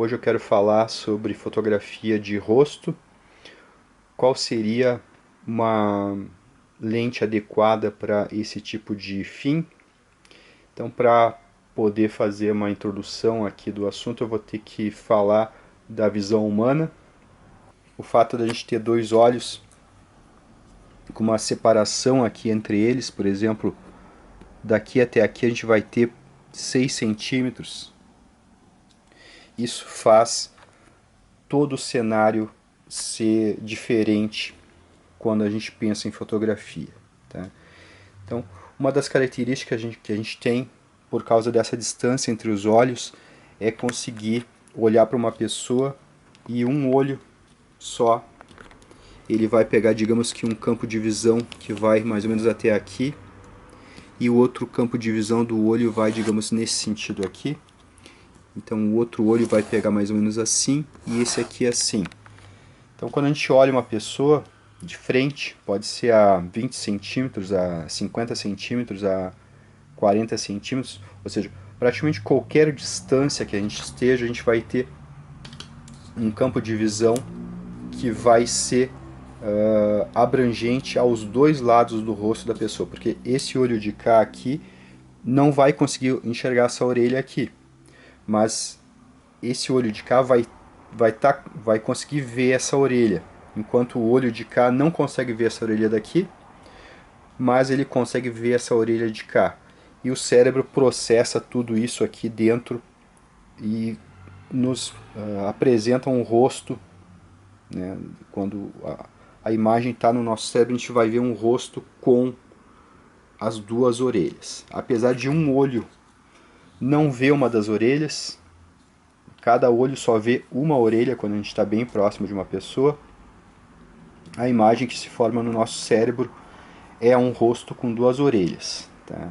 Hoje eu quero falar sobre fotografia de rosto. Qual seria uma lente adequada para esse tipo de fim? Então, para poder fazer uma introdução aqui do assunto, eu vou ter que falar da visão humana. O fato de a gente ter dois olhos com uma separação aqui entre eles, por exemplo, daqui até aqui a gente vai ter 6 centímetros. Isso faz todo o cenário ser diferente quando a gente pensa em fotografia. Tá? Então, uma das características que a gente tem por causa dessa distância entre os olhos é conseguir olhar para uma pessoa e um olho só ele vai pegar, digamos que um campo de visão que vai mais ou menos até aqui, e o outro campo de visão do olho vai, digamos, nesse sentido aqui. Então o outro olho vai pegar mais ou menos assim, e esse aqui assim. Então quando a gente olha uma pessoa de frente, pode ser a 20 centímetros, a 50 centímetros, a 40 centímetros, ou seja, praticamente qualquer distância que a gente esteja, a gente vai ter um campo de visão que vai ser abrangente aos dois lados do rosto da pessoa, porque esse olho de cá aqui não vai conseguir enxergar essa orelha aqui, mas esse olho de cá vai conseguir ver essa orelha, enquanto o olho de cá não consegue ver essa orelha daqui, mas ele consegue ver essa orelha de cá. E o cérebro processa tudo isso aqui dentro e nos apresenta um rosto, né? Quando a imagem está no nosso cérebro, a gente vai ver um rosto com as duas orelhas. Apesar de um olho não ver uma das orelhas, cada olho só vê uma orelha quando a gente está bem próximo de uma pessoa, a imagem que se forma no nosso cérebro é um rosto com duas orelhas. Tá?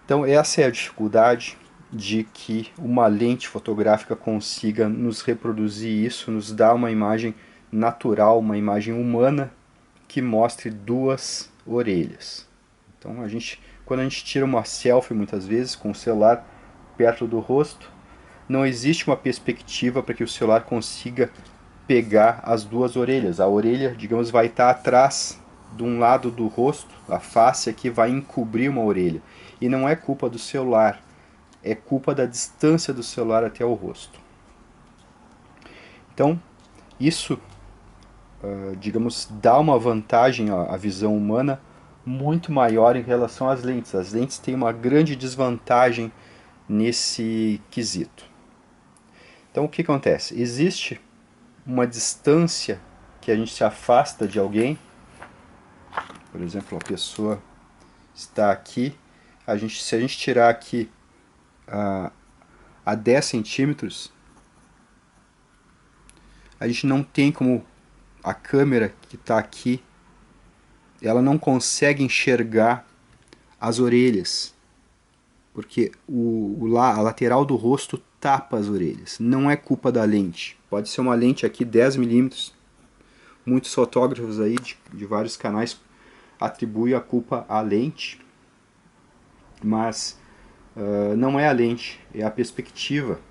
Então essa é a dificuldade de que uma lente fotográfica consiga nos reproduzir isso, nos dar uma imagem natural, uma imagem humana que mostre duas orelhas. Então quando a gente tira uma selfie muitas vezes com o celular perto do rosto, não existe uma perspectiva para que o celular consiga pegar as duas orelhas. A orelha, digamos, vai estar atrás de um lado do rosto, a face aqui vai encobrir uma orelha. E não é culpa do celular, é culpa da distância do celular até o rosto. Então, isso, digamos, dá uma vantagem à visão humana muito maior em relação às lentes. As lentes têm uma grande desvantagem nesse quesito. Então, o que acontece? Existe uma distância que a gente se afasta de alguém. Por exemplo, a pessoa está aqui, se a gente tirar aqui a 10 centímetros, a gente não tem como, a câmera que está aqui, ela não consegue enxergar as orelhas, porque a lateral do rosto tapa as orelhas. Não é culpa da lente. Pode ser uma lente aqui 10 milímetros. Muitos fotógrafos aí de vários canais atribuem a culpa à lente, mas não é a lente, é a perspectiva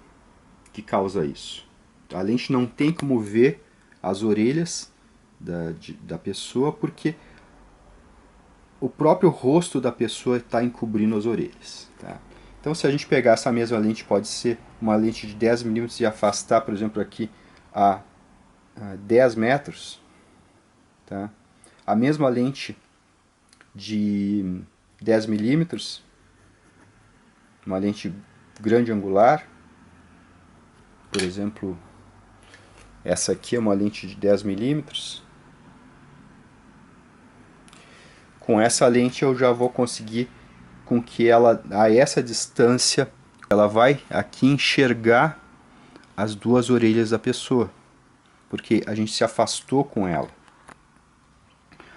que causa isso. A lente não tem como ver as orelhas da pessoa, porque o próprio rosto da pessoa está encobrindo as orelhas. Tá? Então, se a gente pegar essa mesma lente, pode ser uma lente de 10 milímetros e afastar, por exemplo, aqui a 10 metros, tá? A mesma lente de 10 milímetros, uma lente grande angular, por exemplo, essa aqui é uma lente de 10 milímetros. Com essa lente eu já vou conseguir com que ela, a essa distância, ela vai aqui enxergar as duas orelhas da pessoa, porque a gente se afastou com ela.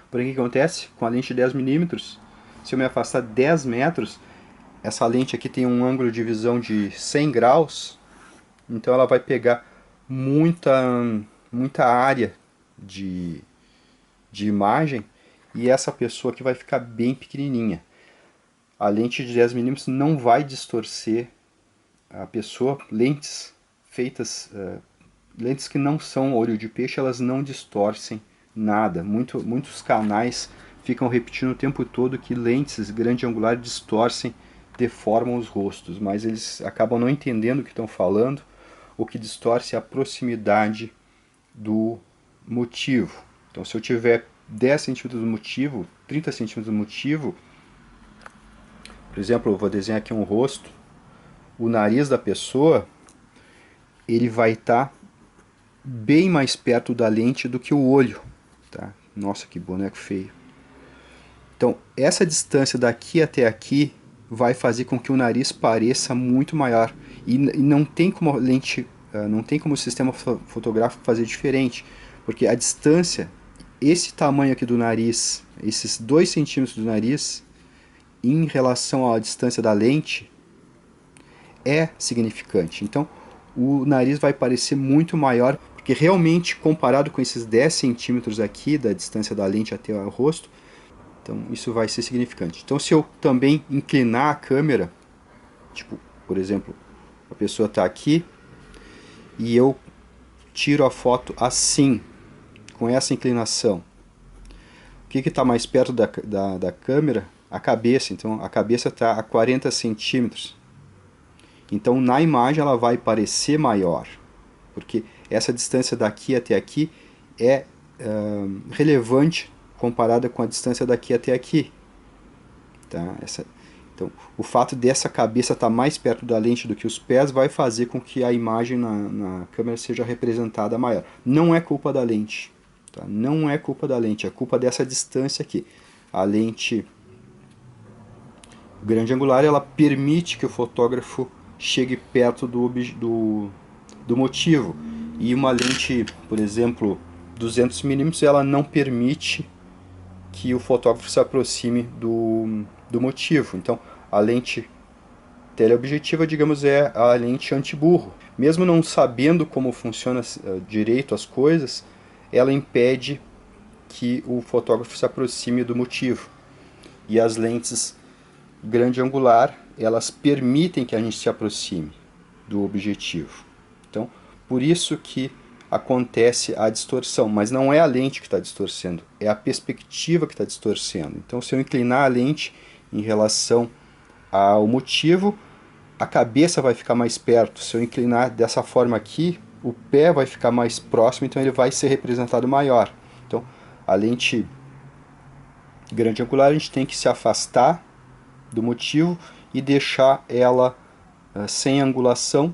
Porém, o que acontece? Com a lente de 10 milímetros, se eu me afastar 10 metros, essa lente aqui tem um ângulo de visão de 100 graus, então ela vai pegar muita área de imagem, e essa pessoa aqui vai ficar bem pequenininha. A lente de 10 milímetros não vai distorcer a pessoa. Lentes feitas, lentes que não são olho de peixe, elas não distorcem nada. Muitos canais ficam repetindo o tempo todo que lentes grande angular distorcem, deformam os rostos, mas eles acabam não entendendo o que estão falando. O que distorce é a proximidade do motivo. Então, se eu tiver 10 centímetros do motivo, 30 centímetros do motivo, por exemplo, eu vou desenhar aqui um rosto, o nariz da pessoa, ele vai estar bem mais perto da lente do que o olho. Tá? Nossa, que boneco feio. Então, essa distância daqui até aqui vai fazer com que o nariz pareça muito maior. E não tem como a lente, não tem como o sistema fotográfico fazer diferente, porque a distância, esse tamanho aqui do nariz, esses 2 centímetros do nariz, em relação à distância da lente, é significante. Então, o nariz vai parecer muito maior, porque realmente, comparado com esses 10 centímetros aqui, da distância da lente até o rosto, então isso vai ser significante. Então, se eu também inclinar a câmera, tipo, por exemplo, a pessoa está aqui, e eu tiro a foto assim, com essa inclinação, o que está mais perto da câmera? A cabeça. Então, a cabeça está a 40 centímetros. Então, na imagem, ela vai parecer maior, porque essa distância daqui até aqui é relevante comparada com a distância daqui até aqui. Tá? Então, o fato dessa cabeça estar mais perto da lente do que os pés vai fazer com que a imagem na câmera seja representada maior. Não é culpa da lente. Tá? Não é culpa da lente, é culpa dessa distância aqui. A lente grande angular, ela permite que o fotógrafo chegue perto do motivo. E uma lente, por exemplo, 200mm, ela não permite que o fotógrafo se aproxime do motivo. Então, a lente teleobjetiva, digamos, é a lente anti-burro. Mesmo não sabendo como funciona direito as coisas, ela impede que o fotógrafo se aproxime do motivo. E as lentes grande angular, elas permitem que a gente se aproxime do objetivo. Então, por isso que acontece a distorção, mas não é a lente que está distorcendo, é a perspectiva que está distorcendo. Então, se eu inclinar a lente em relação ao motivo, a cabeça vai ficar mais perto. Se eu inclinar dessa forma aqui, o pé vai ficar mais próximo, então ele vai ser representado maior. Então, a lente grande angular, a gente tem que se afastar do motivo e deixar ela sem angulação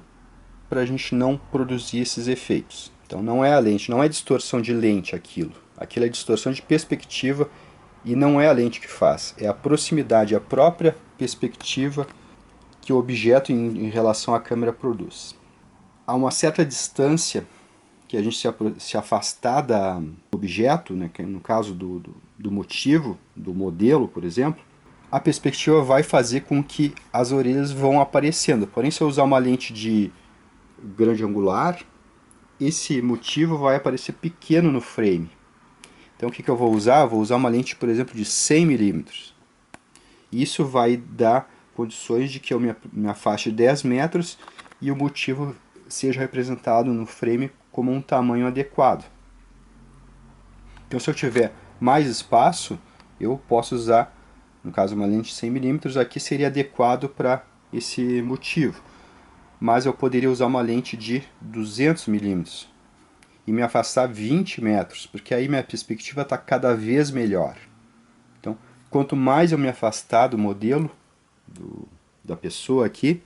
para a gente não produzir esses efeitos. Então não é a lente, não é distorção de lente aquilo. Aquilo é distorção de perspectiva e não é a lente que faz. É a proximidade, a própria perspectiva que o objeto em relação à câmera produz. A uma certa distância que a gente se afastar do objeto, né, que no caso do motivo, do modelo, por exemplo, a perspectiva vai fazer com que as orelhas vão aparecendo. Porém, se eu usar uma lente de grande angular, esse motivo vai aparecer pequeno no frame. Então, o que eu vou usar? Eu vou usar uma lente, por exemplo, de 100mm. Isso vai dar condições de que eu me afaste 10 metros e o motivo seja representado no frame como um tamanho adequado. Então, se eu tiver mais espaço, eu posso usar, no caso, uma lente de 100mm, aqui seria adequado para esse motivo. Mas eu poderia usar uma lente de 200mm e me afastar 20 metros, porque aí minha perspectiva está cada vez melhor. Então, quanto mais eu me afastar do modelo, da pessoa aqui,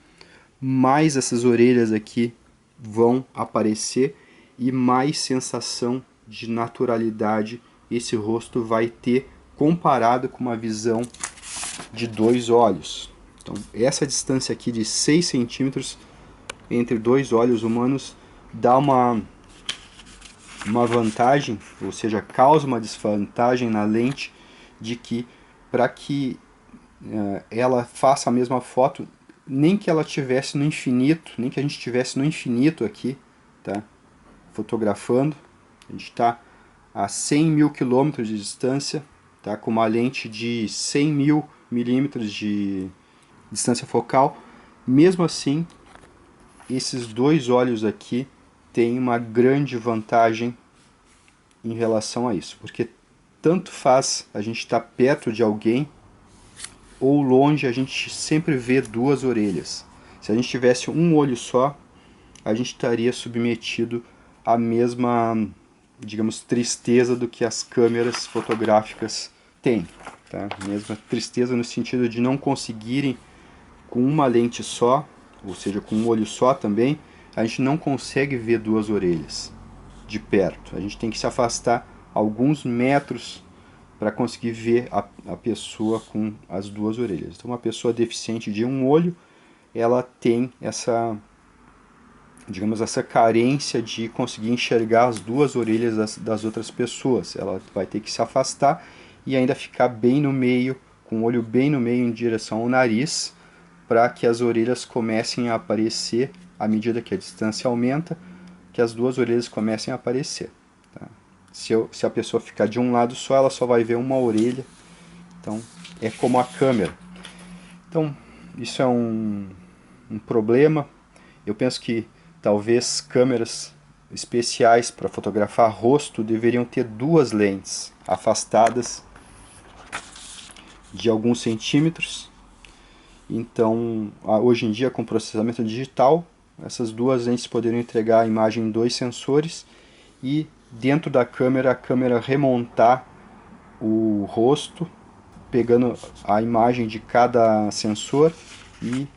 mais essas orelhas aqui vão aparecer e mais sensação de naturalidade esse rosto vai ter comparado com uma visão de 2 olhos. Então, essa distância aqui de 6 centímetros entre 2 olhos humanos dá uma vantagem, ou seja, causa uma desvantagem na lente de que, para que ela faça a mesma foto, nem que ela estivesse no infinito, nem que a gente estivesse no infinito aqui, tá? Fotografando, a gente está a 100.000 quilômetros de distância, tá? Com uma lente de 100.000 milímetros de distância focal, mesmo assim esses dois olhos aqui têm uma grande vantagem em relação a isso, porque tanto faz a gente estar perto de alguém ou longe, a gente sempre vê duas orelhas. Se a gente tivesse um olho só, a gente estaria submetido à mesma, digamos, tristeza do que as câmeras fotográficas têm. Tá? Mesma tristeza no sentido de não conseguirem, com uma lente só, ou seja, com um olho só também, a gente não consegue ver duas orelhas de perto. A gente tem que se afastar alguns metros para conseguir ver a pessoa com as duas orelhas. Então, uma pessoa deficiente de um olho, ela tem essa, digamos, essa carência de conseguir enxergar as duas orelhas das outras pessoas. Ela vai ter que se afastar e ainda ficar bem no meio, com o olho bem no meio em direção ao nariz, para que as orelhas comecem a aparecer à medida que a distância aumenta, que as duas orelhas comecem a aparecer. Tá? Se a pessoa ficar de um lado só, ela só vai ver uma orelha. Então, é como a câmera. Então, isso é um problema. Eu penso que talvez câmeras especiais para fotografar rosto deveriam ter duas lentes afastadas de alguns centímetros. Então, hoje em dia, com processamento digital, essas duas lentes poderiam entregar a imagem em dois sensores e dentro da câmera, a câmera remontar o rosto, pegando a imagem de cada sensor e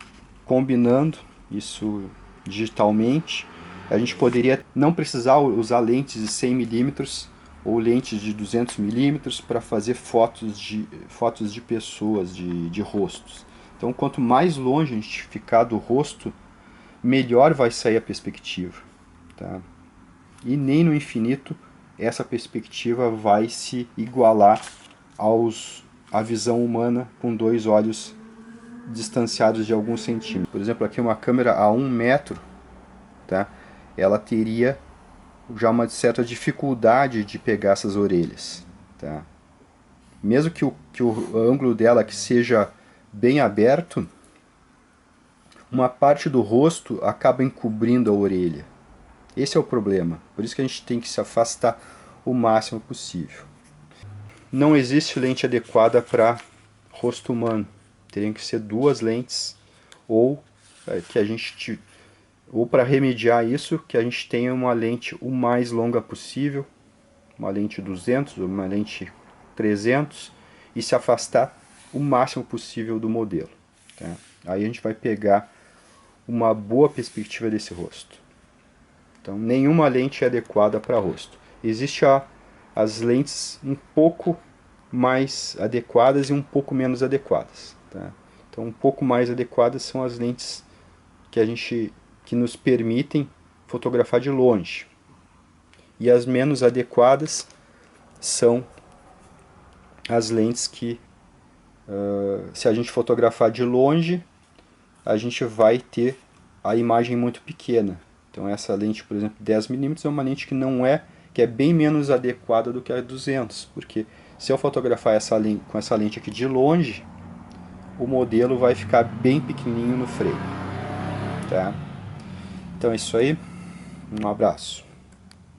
combinando isso digitalmente. A gente poderia não precisar usar lentes de 100 milímetros ou lentes de 200 milímetros para fazer fotos de pessoas, de rostos. Então, quanto mais longe a gente ficar do rosto, melhor vai sair a perspectiva. Tá? E nem no infinito essa perspectiva vai se igualar à visão humana com dois olhos distanciados de alguns centímetros. Por exemplo, aqui uma câmera a 1 metro, tá? Ela teria já uma certa dificuldade de pegar essas orelhas. Tá? Mesmo que o ângulo dela que seja bem aberto, uma parte do rosto acaba encobrindo a orelha. Esse é o problema. Por isso que a gente tem que se afastar o máximo possível. Não existe lente adequada para rosto humano. Teriam que ser duas lentes, ou para remediar isso, que a gente tenha uma lente o mais longa possível, uma lente 200 ou uma lente 300, e se afastar o máximo possível do modelo. Tá? Aí a gente vai pegar uma boa perspectiva desse rosto. Então, nenhuma lente é adequada para rosto. Existem as lentes um pouco mais adequadas e um pouco menos adequadas. Tá? Então, um pouco mais adequadas são as lentes que nos permitem fotografar de longe. E as menos adequadas são as lentes que, se a gente fotografar de longe, a gente vai ter a imagem muito pequena. Então essa lente, por exemplo, 10mm é uma lente que é bem menos adequada do que a 200, porque se eu fotografar com essa lente aqui de longe, o modelo vai ficar bem pequenininho no frame. Tá? Então é isso aí, um abraço.